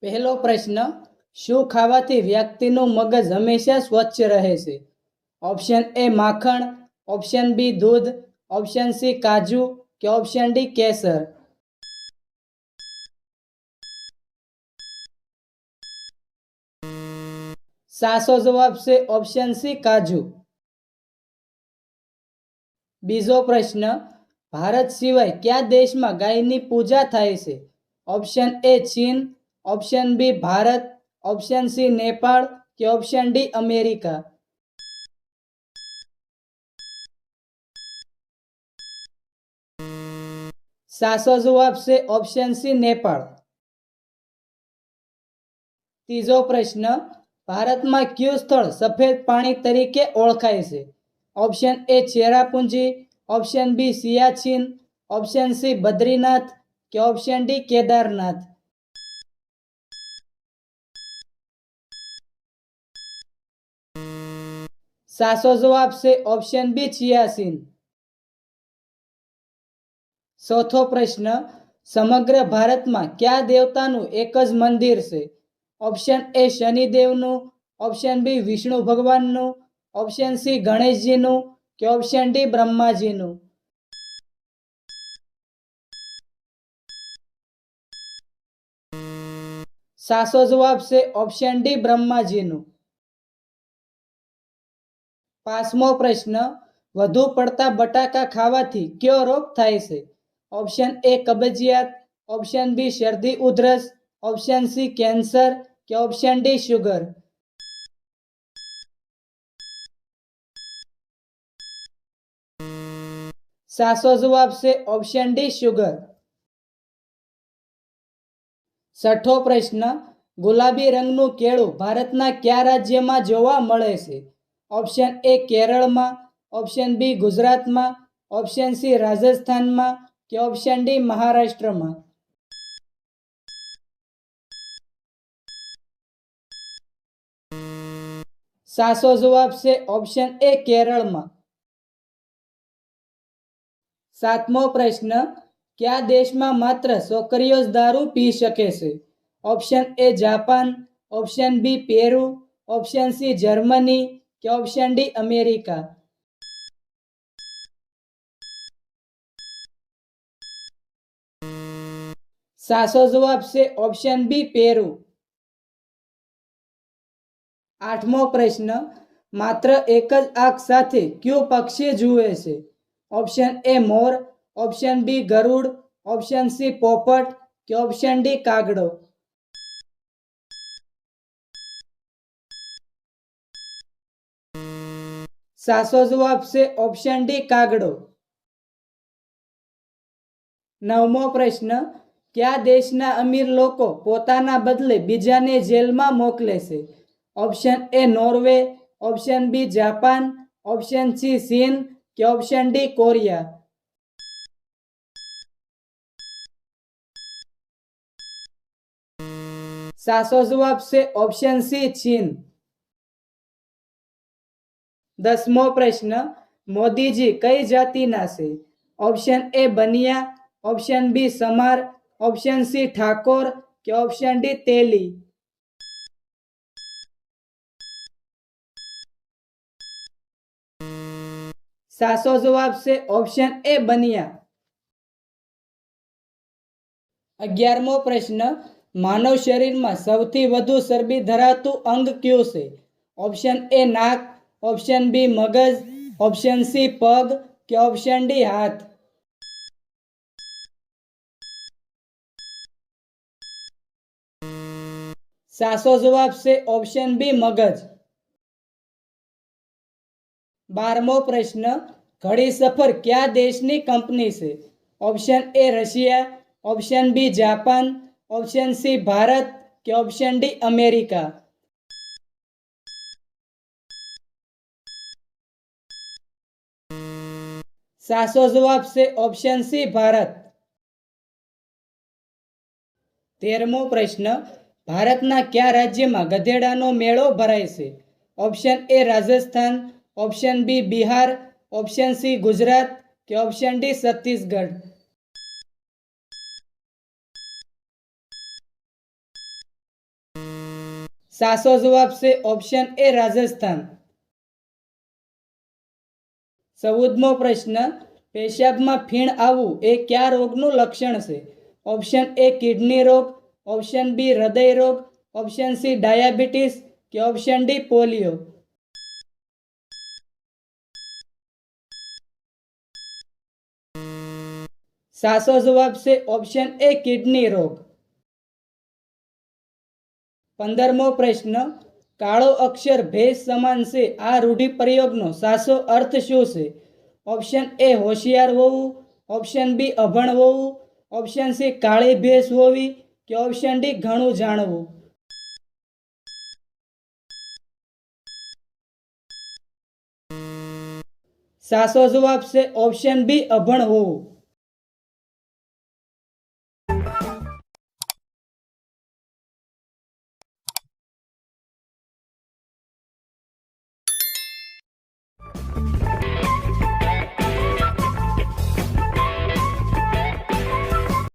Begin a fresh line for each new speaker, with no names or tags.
પહેલો પ્રશ્ન, શું ખાવાથી વ્યક્તિનું મગજ હંમેશા સ્વચ્છ રહે છે? ઓપ્શન એ માખણ, ઓપ્શન બી દૂધ, ઓપ્શન સી કાજુ કે ઓપ્શન ડી કેસર. સાચો જવાબ છે ઓપ્શન સી કાજુ. બીજો પ્રશ્ન, ભારત સિવાય કયા દેશમાં ગાયની પૂજા થાય છે? ઓપ્શન એ ચીન, option B Bharat, option C Nepal કે ઓપ્શન ડી અમેરિકા. સાચો જવાબ છે ઓપ્શન સી નેપાળ. ત્રીજો પ્રશ્ન, ભારતમાં કયું સ્થળ સફેદ પાણી તરીકે ઓળખાય છે? Option A Cherrapunji, option B Siachen, option C Badrinath કે ઓપ્શન ડી કેદારનાથ. સાચો જવાબ છે ઓપ્શન બી સિયાચીન. ચોથો પ્રશ્ન, સમગ્ર ભારતમાં કયા દેવતાનું એક જ મંદિર છે? ઓપ્શન એ શનિદેવનું, ઓપ્શન બી વિષ્ણુ ભગવાનનું, ઓપ્શન સી ગણેશજીનું કે ઓપ્શન ડી બ્રહ્માજીનું. સાચો જવાબ છે ઓપ્શન ડી બ્રહ્માજીનું. પાંચમો પ્રશ્ન, વધુ પડતા બટાકા ખાવાથી કયો રોગ થાય છે? ઓપ્શન એ કબજિયાત, ઓપ્શન બી શરદી ઉધરસ, ઓપ્શન સી કેન્સર કે ઓપ્શન ડી શુગર. સાચો જવાબ છે ઓપ્શન ડી શુગર. છઠ્ઠો પ્રશ્ન, ગુલાબી રંગનું કેળું ભારતના કયા રાજ્યમાં જોવા મળે છે? ઓપ્શન એ કેરળમાં, ઓપ્શન બી ગુજરાતમાં, ઓપ્શન સી રાજસ્થાનમાં કે ઓપ્શન ડી મહારાષ્ટ્રમાં. સાચો જવાબ છે ઓપ્શન એ કેરળમાં. સાતમો પ્રશ્ન, કયા દેશમાં માત્ર છોકરીઓ જ દારૂ પી શકે છે? Option A Japan, option B Peru, option C Germany કે ઓપ્શન ડી અમેરિકા. સાચો જવાબ છે ઓપ્શન બી પેરુ. આઠમો પ્રશ્ન, માત્ર એક જ આંખ સાથે કયું પક્ષી જુએ છે? ઓપ્શન એ મોર, ઓપ્શન બી ગરુડ, ઓપ્શન સી પોપટ કે ઓપ્શન ડી કાગડો. સાચો જવાબ છે ઓપ્શન ડી કાગડો. નવમો પ્રશ્ન, કયા દેશના અમીર લોકો પોતાના બદલે બીજાને જેલમાં મોકલે છે? Option A Norway, option B Japan, option C ચીન કે ઓપ્શન ડી કોરિયા. સાચો જવાબ છે ઓપ્શન સી ચીન. દસમો પ્રશ્ન, મોદીજી કઈ જાતિના છે? ઓપ્શન એ બનિયા, ઓપ્શન બી સમાર, ઓપ્શન સી ઠાકોર કે ઓપ્શન ડી તેલી. સાચો જવાબ છે ઓપ્શન એ બનિયા. 11મો પ્રશ્ન, માનવ શરીરમાં સૌથી વધુ ચરબી ધરાવતું અંગ કયું છે? ઓપ્શન એ નાક, ઓપ્શન બી મગજ, ઓપ્શન સી પગ કે ઓપ્શન ડી હાથ. સાચો જવાબ છે ઓપ્શન બી મગજ. 12મો પ્રશ્ન, ઘડી સફર કયા દેશની કંપની છે? Option A Russia, option B Japan, option C Bharat કે ઓપ્શન ડી અમેરિકા. સાચો જવાબ છે ઓપ્શન સી ભારત. 13મો પ્રશ્ન, ભારતના કયા રાજ્યમાં ગધેડાનો મેળો ભરાય છે? Option A Rajasthan, option B Bihar, option C Gujarat કે ઓપ્શન ડી છત્તીસગઢ. સાચો જવાબ છે ઓપ્શન એ રાજસ્થાન. 14મો પ્રશ્ન, પેશાબમાં ફીણ આવવું એ કયા રોગનું લક્ષણ છે? ઓપ્શન એ કિડની રોગ, ઓપ્શન બી હૃદય રોગ, ઓપ્શન સી ડાયાબિટીસ કે ઓપ્શન ડી પોલિયો. સાચો જવાબ છે ઓપ્શન એ કિડની રોગ. 15મો પ્રશ્ન, કાળો અક્ષર ભેંસ સમાન છે આ રૂઢિપ્રયોગનો સાચો અર્થ શું છે? ઓપ્શન એ હોશિયાર હોવું, ઓપ્શન બી અભણ હોવું, ઓપ્શન સી કાળી ભેંસ હોવી કે ઓપ્શન ડી ઘણું જાણવું. સાચો જવાબ છે ઓપ્શન બી અભણ હોવું.